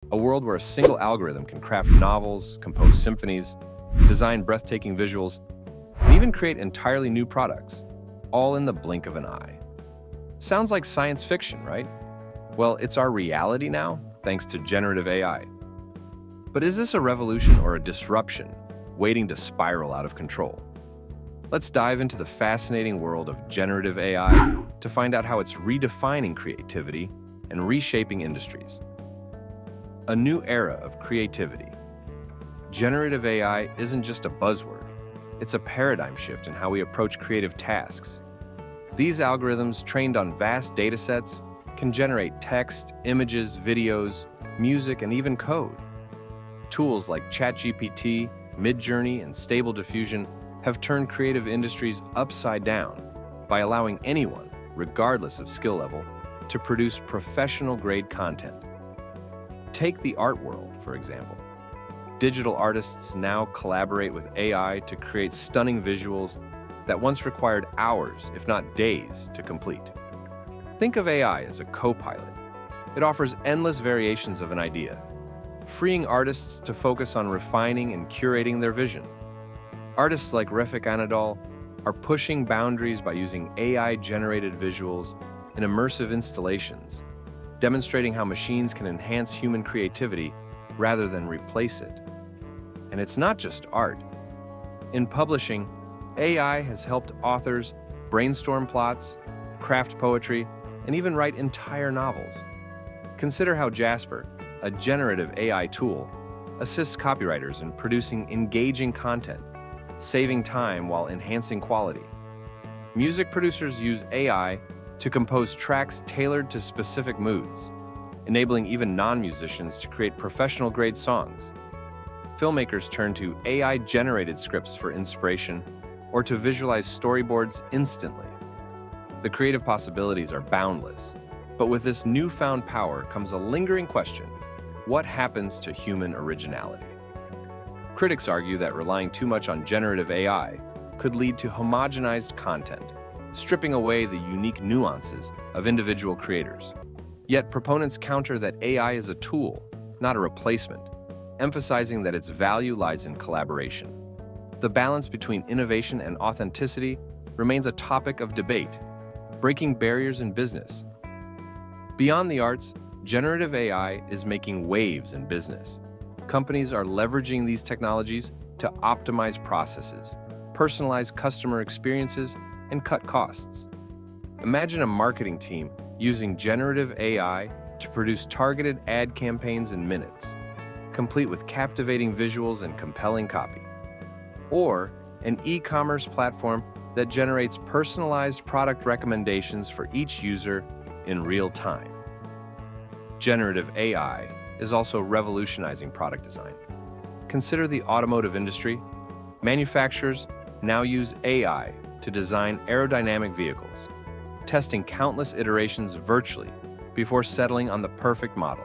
A world where a single algorithm can craft novels, compose symphonies, design breathtaking visuals, and even create entirely new products, all in the blink of an eye. Sounds like science fiction, right? Well, it's our reality now, thanks to generative AI. But is this a revolution or a disruption waiting to spiral out of control? Let's dive into the fascinating world of generative AI to find out how it's redefining creativity and reshaping industries. A new era of creativity. Generative AI isn't just a buzzword, it's a paradigm shift in how we approach creative tasks. These algorithms, trained on vast datasets, can generate text, images, videos, music, and even code. Tools like ChatGPT, Midjourney, and Stable Diffusion have turned creative industries upside down by allowing anyone, regardless of skill level, to produce professional-grade content. Take the art world, for example. Digital artists now collaborate with AI to create stunning visuals that once required hours, if not days, to complete. Think of AI as a co-pilot. It offers endless variations of an idea, freeing artists to focus on refining and curating their vision. Artists like Refik Anadol are pushing boundaries by using AI-generated visuals in immersive installations, demonstrating how machines can enhance human creativity rather than replace it. And it's not just art. In publishing, AI has helped authors brainstorm plots, craft poetry, and even write entire novels. Consider how Jasper, a generative AI tool, assists copywriters in producing engaging content, saving time while enhancing quality. Music producers use AI to compose tracks tailored to specific moods, enabling even non-musicians to create professional-grade songs. Filmmakers turn to AI-generated scripts for inspiration or to visualize storyboards instantly. The creative possibilities are boundless, but with this newfound power comes a lingering question: what happens to human originality? Critics argue that relying too much on generative AI could lead to homogenized content, stripping away the unique nuances of individual creators. Yet proponents counter that AI is a tool, not a replacement, emphasizing that its value lies in collaboration. The balance between innovation and authenticity remains a topic of debate, breaking barriers in business. Beyond the arts, generative AI is making waves in business. Companies are leveraging these technologies to optimize processes, personalize customer experiences, and cut costs. Imagine a marketing team using generative AI to produce targeted ad campaigns in minutes, complete with captivating visuals and compelling copy. Or an e-commerce platform that generates personalized product recommendations for each user in real time. Generative AI is also revolutionizing product design. Consider the automotive industry. Manufacturers now use AI to design aerodynamic vehicles, testing countless iterations virtually before settling on the perfect model.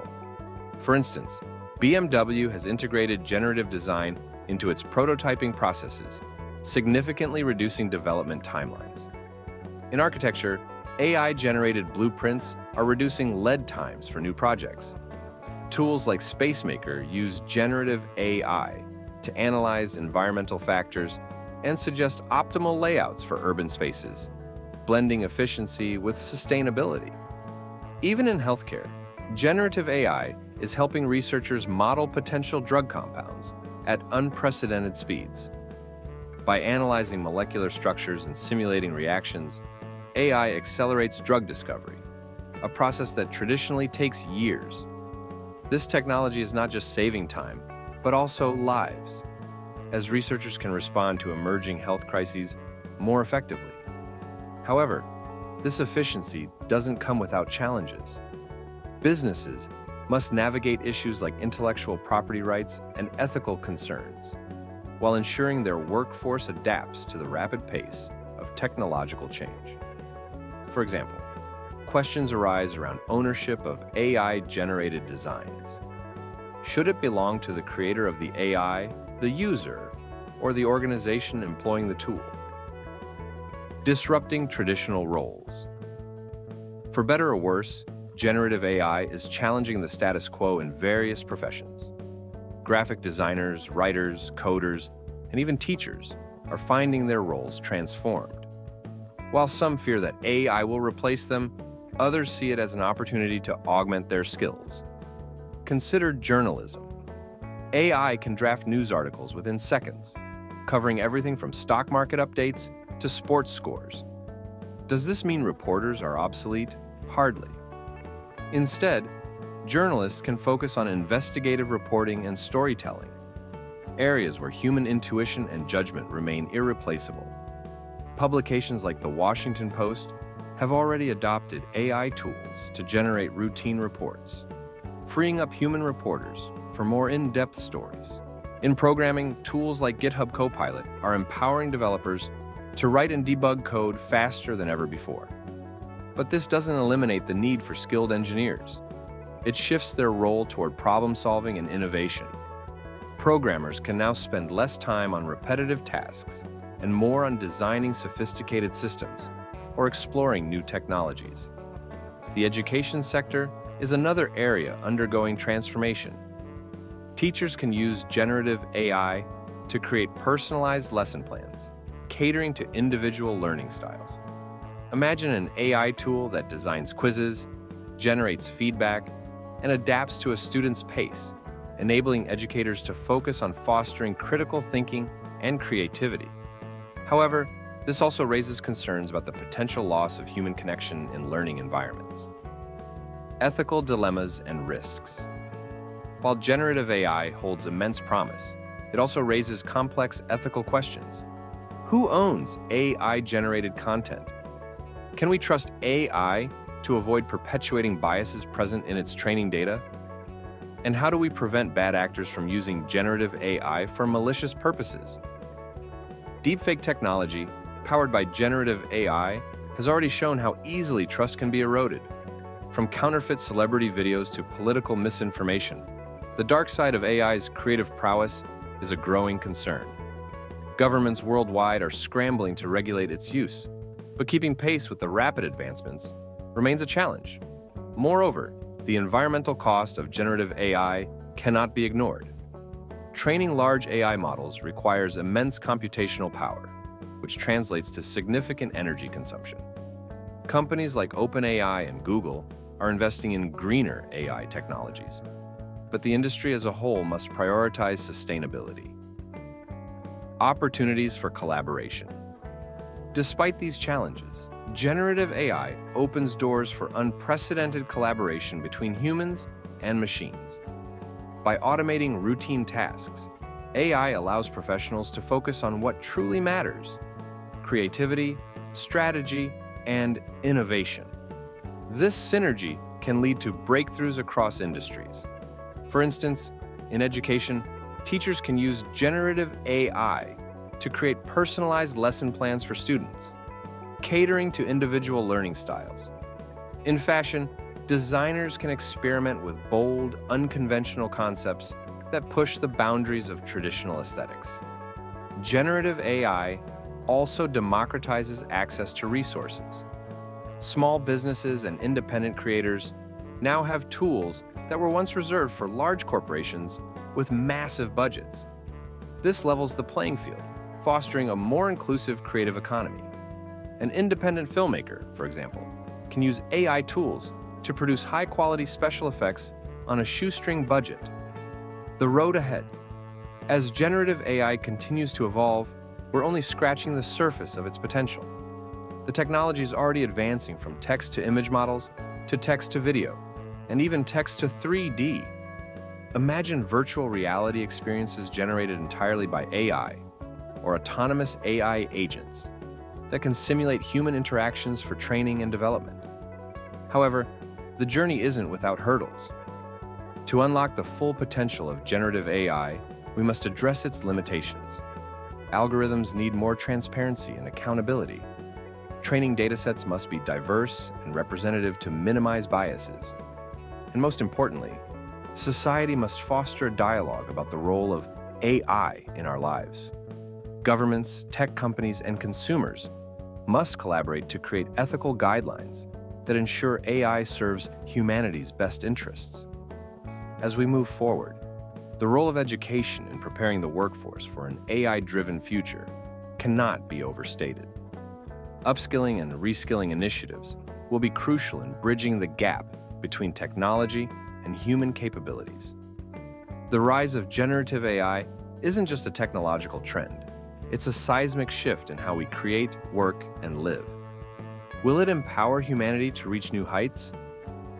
For instance, BMW has integrated generative design into its prototyping processes, significantly reducing development timelines. In architecture, AI-generated blueprints are reducing lead times for new projects. Tools like SpaceMaker use generative AI to analyze environmental factors and suggest optimal layouts for urban spaces, blending efficiency with sustainability. Even in healthcare, generative AI is helping researchers model potential drug compounds at unprecedented speeds. By analyzing molecular structures and simulating reactions, AI accelerates drug discovery, a process that traditionally takes years. This technology is not just saving time, but also lives, as researchers can respond to emerging health crises more effectively. However, this efficiency doesn't come without challenges. Businesses must navigate issues like intellectual property rights and ethical concerns, while ensuring their workforce adapts to the rapid pace of technological change. For example, questions arise around ownership of AI-generated designs. Should it belong to the creator of the AI, the user, or the organization employing the tool? Disrupting traditional roles. For better or worse, Generative AI is challenging the status quo in various professions. Graphic designers, writers, coders, and even teachers are finding their roles transformed. While some fear that AI will replace them, others see it as an opportunity to augment their skills. Consider journalism. AI can draft news articles within seconds, covering everything from stock market updates to sports scores. Does this mean reporters are obsolete? Hardly. Instead, journalists can focus on investigative reporting and storytelling, areas where human intuition and judgment remain irreplaceable. Publications like The Washington Post have already adopted AI tools to generate routine reports, freeing up human reporters for more in-depth stories. In programming, tools like GitHub Copilot are empowering developers to write and debug code faster than ever before. But this doesn't eliminate the need for skilled engineers. It shifts their role toward problem-solving and innovation. Programmers can now spend less time on repetitive tasks and more on designing sophisticated systems or exploring new technologies. The education sector is another area undergoing transformation. Teachers can use generative AI to create personalized lesson plans, catering to individual learning styles. Imagine an AI tool that designs quizzes, generates feedback, and adapts to a student's pace, enabling educators to focus on fostering critical thinking and creativity. However, this also raises concerns about the potential loss of human connection in learning environments. Ethical dilemmas and risks. While generative AI holds immense promise, it also raises complex ethical questions. Who owns AI-generated content? Can we trust AI to avoid perpetuating biases present in its training data? And how do we prevent bad actors from using generative AI for malicious purposes? Deepfake technology, powered by generative AI, has already shown how easily trust can be eroded. From counterfeit celebrity videos to political misinformation, the dark side of AI's creative prowess is a growing concern. Governments worldwide are scrambling to regulate its use, but keeping pace with the rapid advancements remains a challenge. Moreover, the environmental cost of generative AI cannot be ignored. Training large AI models requires immense computational power, which translates to significant energy consumption. Companies like OpenAI and Google are investing in greener AI technologies, but the industry as a whole must prioritize sustainability. Opportunities for collaboration. Despite these challenges, generative AI opens doors for unprecedented collaboration between humans and machines. By automating routine tasks, AI allows professionals to focus on what truly matters: creativity, strategy, and innovation. This synergy can lead to breakthroughs across industries. For instance, in education, teachers can use generative AI to create personalized lesson plans for students, catering to individual learning styles. In fashion, designers can experiment with bold, unconventional concepts that push the boundaries of traditional aesthetics. Generative AI also democratizes access to resources. Small businesses and independent creators now have tools that were once reserved for large corporations with massive budgets. This levels the playing field, fostering a more inclusive creative economy. An independent filmmaker, for example, can use AI tools to produce high-quality special effects on a shoestring budget. The road ahead. As generative AI continues to evolve, we're only scratching the surface of its potential. The technology is already advancing from text-to-image models to text-to-video, and even text-to-3D. Imagine virtual reality experiences generated entirely by AI, or autonomous AI agents that can simulate human interactions for training and development. However, the journey isn't without hurdles. To unlock the full potential of generative AI, we must address its limitations. Algorithms need more transparency and accountability. Training datasets must be diverse and representative to minimize biases. And most importantly, society must foster a dialogue about the role of AI in our lives. Governments, tech companies, and consumers must collaborate to create ethical guidelines that ensure AI serves humanity's best interests. As we move forward, the role of education in preparing the workforce for an AI-driven future cannot be overstated. Upskilling and reskilling initiatives will be crucial in bridging the gap between technology and human capabilities. The rise of generative AI isn't just a technological trend. It's a seismic shift in how we create, work, and live. Will it empower humanity to reach new heights?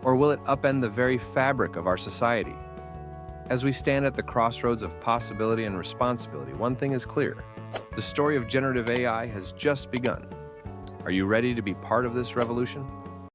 Or will it upend the very fabric of our society? As we stand at the crossroads of possibility and responsibility, one thing is clear. The story of generative AI has just begun. Are you ready to be part of this revolution?